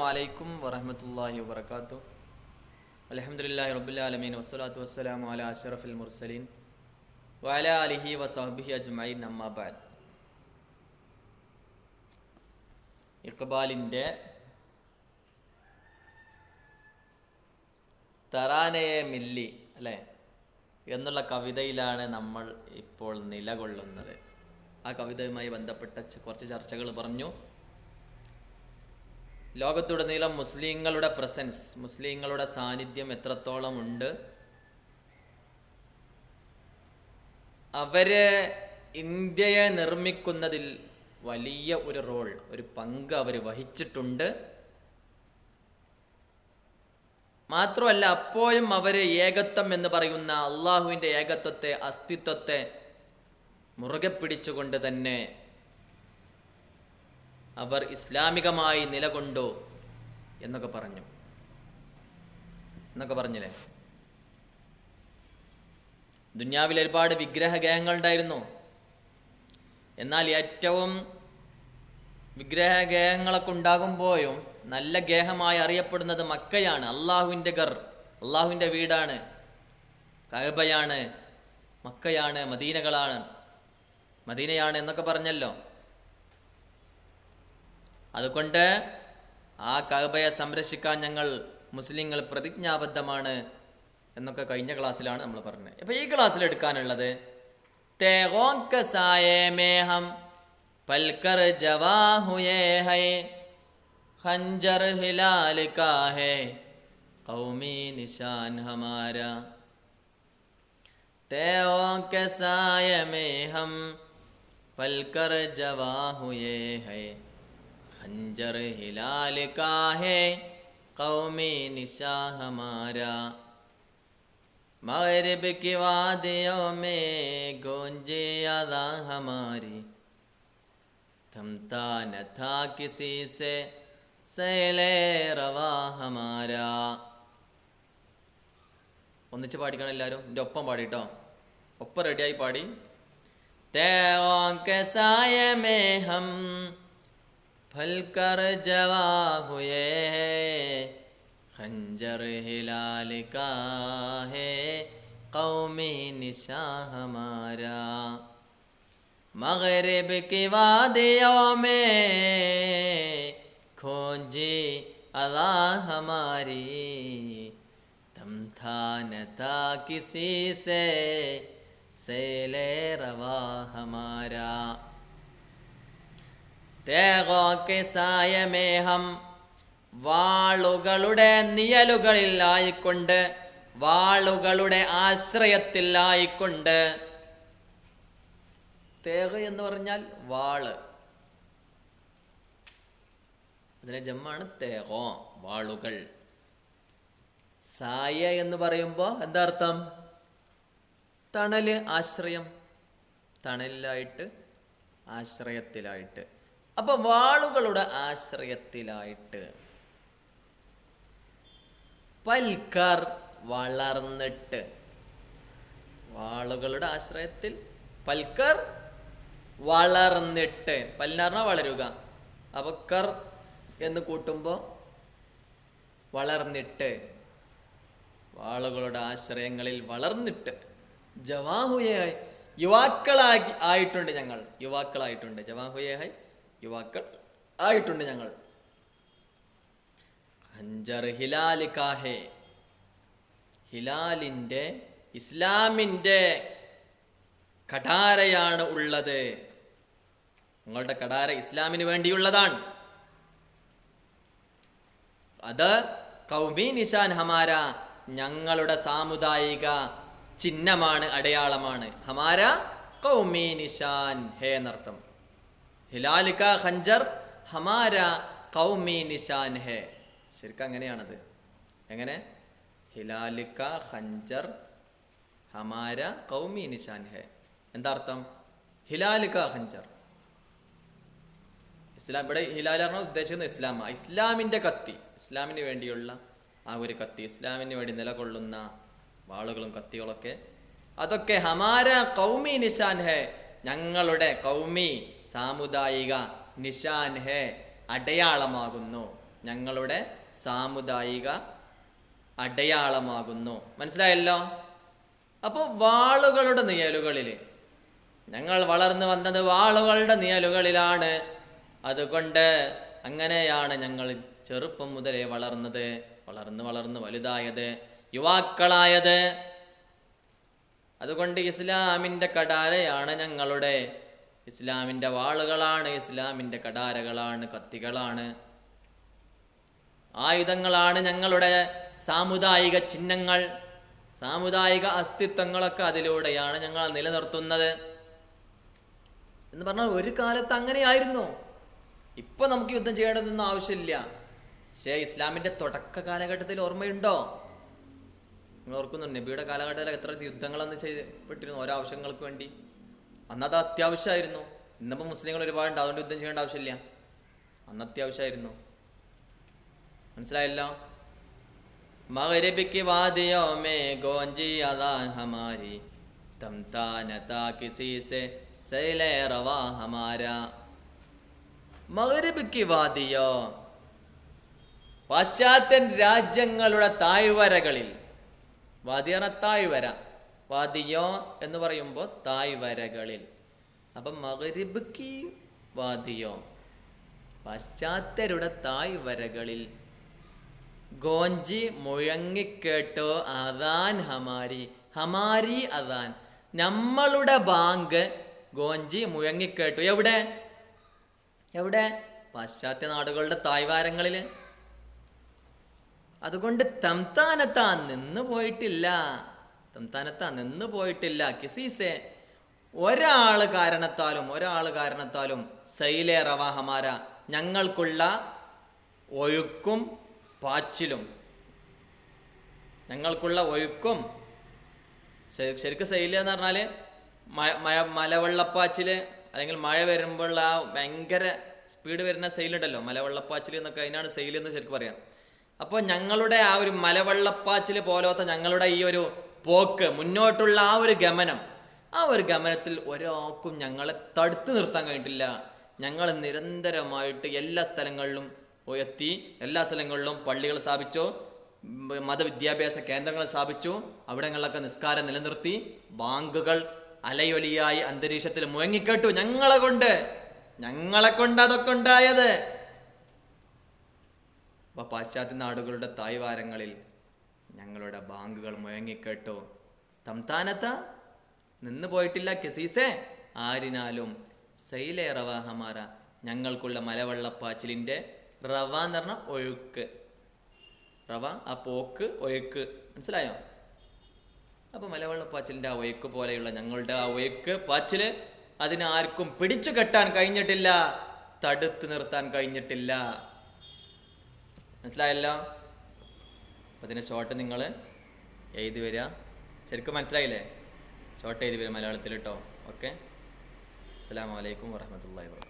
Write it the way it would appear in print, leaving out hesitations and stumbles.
അലൈക്കും വറഹ്മത്തുള്ളാഹി വബറകാതുഹു. അൽഹംദുലില്ലാഹി റബ്ബിൽ ആലമീൻ വസ്സലാത്തു വസ്സലാമു അലാ അഷ്റഫിൽ മുർസലീൻ വഅലാ ആലിഹി വസഹ്ബിഹി അജ്മഈൻ. അമ്മാ ബഅദ്. ഇഖ്ബാലിൻ്റെ തറാനയെ മില്ലി അല്ലേ എന്നുള്ള കവിതയിലാണ് നമ്മൾ ഇപ്പോൾ നിലകൊള്ളുന്നത്. ആ കവിതയുമായി ബന്ധപ്പെട്ട കുറച്ച് ചർച്ചകൾ പറഞ്ഞു. ലോകത്തുടനീളം മുസ്ലിങ്ങളുടെ പ്രസൻസ്, മുസ്ലിങ്ങളുടെ സാന്നിധ്യം എത്രത്തോളം ഉണ്ട്, അവര് ഇന്ത്യയെ നിർമ്മിക്കുന്നതിൽ വലിയ ഒരു റോൾ, ഒരു പങ്ക് അവർ വഹിച്ചിട്ടുണ്ട്. മാത്രമല്ല, അപ്പോഴും അവർ ഏകത്വം എന്ന് പറയുന്ന അള്ളാഹുവിൻ്റെ ഏകത്വത്തെ, അസ്തിത്വത്തെ മുറുകെ പിടിച്ചുകൊണ്ട് തന്നെ അവർ ഇസ്ലാമികമായി നിലകൊണ്ടു എന്നൊക്കെ പറഞ്ഞില്ലേ. ദുന്യാവിൽ ഒരുപാട് വിഗ്രഹഗേഹങ്ങൾ ഉണ്ടായിരുന്നു. എന്നാൽ ഏറ്റവും വിഗ്രഹഗേഹങ്ങളൊക്കെ ഉണ്ടാകുമ്പോഴും നല്ല ഗേഹമായി അറിയപ്പെടുന്നത് മക്കയാണ്. അള്ളാഹുവിൻ്റെ ഗർ, അള്ളാഹുവിൻ്റെ വീടാണ്, കഅബയാണ്, മക്കയാണ്, മദീനയാണ് എന്നൊക്കെ പറഞ്ഞല്ലോ. അതുകൊണ്ട് ആ കഅബയെ സംരക്ഷിക്കാൻ ഞങ്ങൾ മുസ്ലിങ്ങൾ പ്രതിജ്ഞാബദ്ധമാണ് എന്നൊക്കെ കഴിഞ്ഞ ക്ലാസ്സിലാണ് നമ്മൾ പറഞ്ഞത്. അപ്പോൾ ഈ ക്ലാസ്സിൽ എടുക്കാനുള്ളത് പൽക്കർ ജവാ ഹുയേ ഹൈ ഖഞ്ചർ ഹിലാൽ കാ ഹൈ ഖൗമി നിശാൻ ഹമാരാ തേഗോं के साये में हम पलकर जवा हुए हैं खंजर हिलाल का है कौमी निशा हमारा मगरिब की वादियों में गूंजे अज़ा हमारी थमता न था किसी से सैले रवा हमारा. ഒന്നിച്ച് പാടിക്കണം എല്ലാവരും, എൻ്റെ ഒപ്പം പാടിട്ടോ, ഒപ്പം റെഡിയായി പാടി. തേഗോं के साये में हम फलकर जवा हुए खंजर हिलाल का है कौमी निशा हमारा मगरिब की वादियों में खोजी अज़ा हमारी थम था न था किसी से सैले रवा हमारा തേഗോं के साये में हम വാളുകളുടെ നിഴലുകളിലായിക്കൊണ്ട്, വാളുകളുടെ ആശ്രയത്തിലായിക്കൊണ്ട്. തേഗ് എന്ന് പറഞ്ഞാൽ വാള്, അതിലെ ജമ്മാണ് തേഗോ, വാളുകൾ. സായ എന്ന് പറയുമ്പോൾ എന്താ അർത്ഥം? തണല്, ആശ്രയം, തണലിലായിട്ട്, ആശ്രയത്തിലായിട്ട്. അപ്പൊ വാളുകളുടെ ആശ്രയത്തിലായിട്ട്. പൽക്കർ വളർന്നിട്ട്, വാളുകളുടെ ആശ്രയത്തിൽ. പൽക്കർ വളർന്നിട്ട്, പൽനറിഞ്ഞ വളരുക, അപ്പൊ കർ എന്ന് കൂട്ടുമ്പോ വളർന്നിട്ട്, വാളുകളുടെ ആശ്രയങ്ങളിൽ വളർന്നിട്ട്. ജവാഹുയായി, യുവാക്കളായി ആയിട്ടുണ്ട് ഞങ്ങൾ, യുവാക്കളായിട്ടുണ്ട്. ജവാഹുയായി, യുവാക്കൾ ആയിട്ടുണ്ട് ഞങ്ങൾ. ഖഞ്ചർ ഹിലാൽ കാഹെ, ഹിലാലിൻ്റെ, ഇസ്ലാമിൻ്റെ കഠാരയാണ് ഉള്ളത്. നിങ്ങളുടെ കഠാര ഇസ്ലാമിന് വേണ്ടിയുള്ളതാണ്. അത് കൗമി നിശാൻ ഹമാര, ഞങ്ങളുടെ സാമുദായിക ചിഹ്നമാണ്, അടയാളമാണ്. ഹമാര കൗമി നിശാൻ ഹേ എന്നർത്ഥം. ഹിലാൽ കാ ഖഞ്ചർ ഹമാര കൗമി നിശാൻ ഹേ. ശരിക്കും അങ്ങനെയാണത്. എങ്ങനെ? ഹിലാൽ കാ ഖഞ്ചർ ഹമാര കൗമി നിശാൻ ഹേ. എന്താ അർത്ഥം? ഹിലാൽ കാ ഖഞ്ചർ, ഇസ്ലാം. ഇവിടെ ഹിലാൽ പറഞ്ഞാൽ ഉദ്ദേശിക്കുന്നത് ഇസ്ലാമാണ്. ഇസ്ലാമിൻ്റെ കത്തി, ഇസ്ലാമിന് വേണ്ടിയുള്ള ആ ഒരു കത്തി, ഇസ്ലാമിന് വേണ്ടി നിലകൊള്ളുന്ന വാളുകളും കത്തികളൊക്കെ, അതൊക്കെ ഹമാര കൗമി നിശാൻ ഹേ, ഞങ്ങളുടെ കൗമി സാമുദായിക നിശാൻ ഹേ, അടയാളമാകുന്നു. ഞങ്ങളുടെ സാമുദായിക അടയാളമാകുന്നു. മനസ്സിലായല്ലോ? അപ്പോൾ വാളുകളുടെ നിഴലുകളിൽ, ഞങ്ങൾ വളർന്നു വന്നത് വാളുകളുടെ നിഴലുകളിലാണ്. അതുകൊണ്ട് അങ്ങനെയാണ് ഞങ്ങൾ ചെറുപ്പം മുതലേ വളർന്ന് വലുതായത്, യുവാക്കളായത്. അതുകൊണ്ട് ഇസ്ലാമിൻ്റെ കടാരയാണ് ഞങ്ങളുടെ, ഇസ്ലാമിൻ്റെ വാളുകളാണ്, ഇസ്ലാമിൻ്റെ കടാരകളാണ്, കത്തികളാണ്, ആയുധങ്ങളാണ് ഞങ്ങളുടെ സാമുദായിക ചിഹ്നങ്ങൾ, സാമുദായിക അസ്തിത്വങ്ങളൊക്കെ അതിലൂടെയാണ് ഞങ്ങൾ നിലനിർത്തുന്നത് എന്ന് പറഞ്ഞാൽ ഒരു കാലത്ത് അങ്ങനെയായിരുന്നു. ഇപ്പൊ നമുക്ക് യുദ്ധം ചെയ്യേണ്ടതൊന്നും ആവശ്യമില്ല. പക്ഷേ ഇസ്ലാമിന്റെ തുടക്ക കാലഘട്ടത്തിൽ ഓർമ്മയുണ്ടോ? നിങ്ങൾ ഓർക്കുന്നുണ്ട് നബിയുടെ കാലഘട്ടത്തിൽ എത്ര യുദ്ധങ്ങളന്ന് ചെയ്യപ്പെട്ടിരുന്നു ഓരോ ആവശ്യങ്ങൾക്ക് വേണ്ടി? അന്നത് അത്യാവശ്യമായിരുന്നു. ഇന്നിപ്പോൾ മുസ്ലിങ്ങൾ ഒരുപാടുണ്ട്, അതുകൊണ്ട് യുദ്ധം ചെയ്യേണ്ട ആവശ്യമില്ല. അന്ന് അത്യാവശ്യമായിരുന്നു. മനസ്സിലായല്ലോ? മഗ്രിബ് की वादियों में गूंजी अज़ान हमारी थमता न था किसी से सैले रवा हमारा. മഗ്രിബ് की वादियों, പാശ്ചാത്യൻ രാജ്യങ്ങളുടെ താഴ്വരകളിൽ, വാദിയറ താഴ്വര, വാദിയോ എന്ന് പറയുമ്പോൾ താഴ്വരകളിൽ. അപ്പം മഗ്രിബ് की वादियों, പാശ്ചാത്യരുടെ താഴ്വരകളിൽ, ഗോഞ്ചി മുഴങ്ങിക്കേട്ടോ അദാൻ ഹമാരി, ഹമാരി അദാൻ, നമ്മളുടെ ബാങ്ക് ഗോഞ്ചി മുഴങ്ങിക്കേട്ടു. എവിടെ എവിടെ? പാശ്ചാത്യ നാടുകളുടെ താഴ്വാരങ്ങളിൽ. അതുകൊണ്ട് തംതാനത്താ നിന്ന് പോയിട്ടില്ല, തംതാനത്താ നിന്ന് പോയിട്ടില്ല. കിസീസെ, ഒരാൾ കാരണത്താലും സൈലേ റവാ ഹമാര, ഞങ്ങൾക്കുള്ള ഒഴുക്കും പാച്ചിലും, ഞങ്ങൾക്കുള്ള ഒഴുക്കും. ശരിക്കും സൈല് എന്ന് പറഞ്ഞാൽ മലവെള്ളപ്പാച്ചിൽ, അല്ലെങ്കിൽ മഴ വരുമ്പോൾ ആ ഭയങ്കര സ്പീഡ് വരുന്ന സെയിലുണ്ടല്ലോ, മലവെള്ളപ്പാച്ചിൽ എന്നൊക്കെ, അതിനാണ് സെയിൽ എന്ന് ശരിക്കും പറയാം. അപ്പോൾ ഞങ്ങളുടെ ആ ഒരു മലവെള്ളപ്പാച്ചിൽ പോലത്തെ ഞങ്ങളുടെ ഈ ഒരു പോക്ക്, മുന്നോട്ടുള്ള ആ ഒരു ഗമനത്തിൽ ഒരാൾക്കും ഞങ്ങളെ തടുത്തു നിർത്താൻ കഴിഞ്ഞിട്ടില്ല. ഞങ്ങൾ നിരന്തരമായിട്ട് എല്ലാ സ്ഥലങ്ങളിലും എത്തി, എല്ലാ സ്ഥലങ്ങളിലും പള്ളികൾ സ്ഥാപിച്ചു, മതവിദ്യാഭ്യാസ കേന്ദ്രങ്ങൾ സ്ഥാപിച്ചു, അവിടങ്ങളിലൊക്കെ നിസ്കാരം നിലനിർത്തി, ബാങ്കുകൾ അലയൊലിയായി അന്തരീക്ഷത്തിൽ മുഴങ്ങിക്കേട്ടു. ഞങ്ങളെ കൊണ്ട് അതൊക്കെ ഉണ്ടായത്. അപ്പൊ പാശ്ചാത്യ നാടുകളുടെ താഴ്വാരങ്ങളിൽ ഞങ്ങളുടെ ബാങ്കുകൾ മുഴങ്ങിക്കേട്ടു. തംതാനത്ത നിന്ന് പോയിട്ടില്ല. കെസീസെ ആരിനാലും സൈലേ റവാ ഹമാര, ഞങ്ങൾക്കുള്ള മലവെള്ളപ്പാച്ചിലിന്റെ റവ എന്ന് പറഞ്ഞ ഒഴുക്ക്, റവ ആ പോക്ക്, ഒഴുക്ക്, മനസ്സിലായോ? അപ്പൊ മലവെള്ളപ്പാച്ചിലിന്റെ ആ ഒഴുക്ക് പോലെയുള്ള ഞങ്ങളുടെ ആ ഒഴുക്ക് പാച്ചില് അതിനാർക്കും പിടിച്ചു കെട്ടാൻ കഴിഞ്ഞിട്ടില്ല, തടുത്തു നിർത്താൻ കഴിഞ്ഞിട്ടില്ല. മനസ്സിലായല്ലോ? അതിന് ഷോർട്ട് നിങ്ങൾ എഴുതി വരിക. ശരിക്കും മനസ്സിലായില്ലേ? ഷോർട്ട് എഴുതി വരിക മലയാളത്തിൽ കേട്ടോ. ഓക്കെ. അസ്സലാമു അലൈക്കും വറഹ്മത്തുള്ളാഹി വബറകാതുഹു.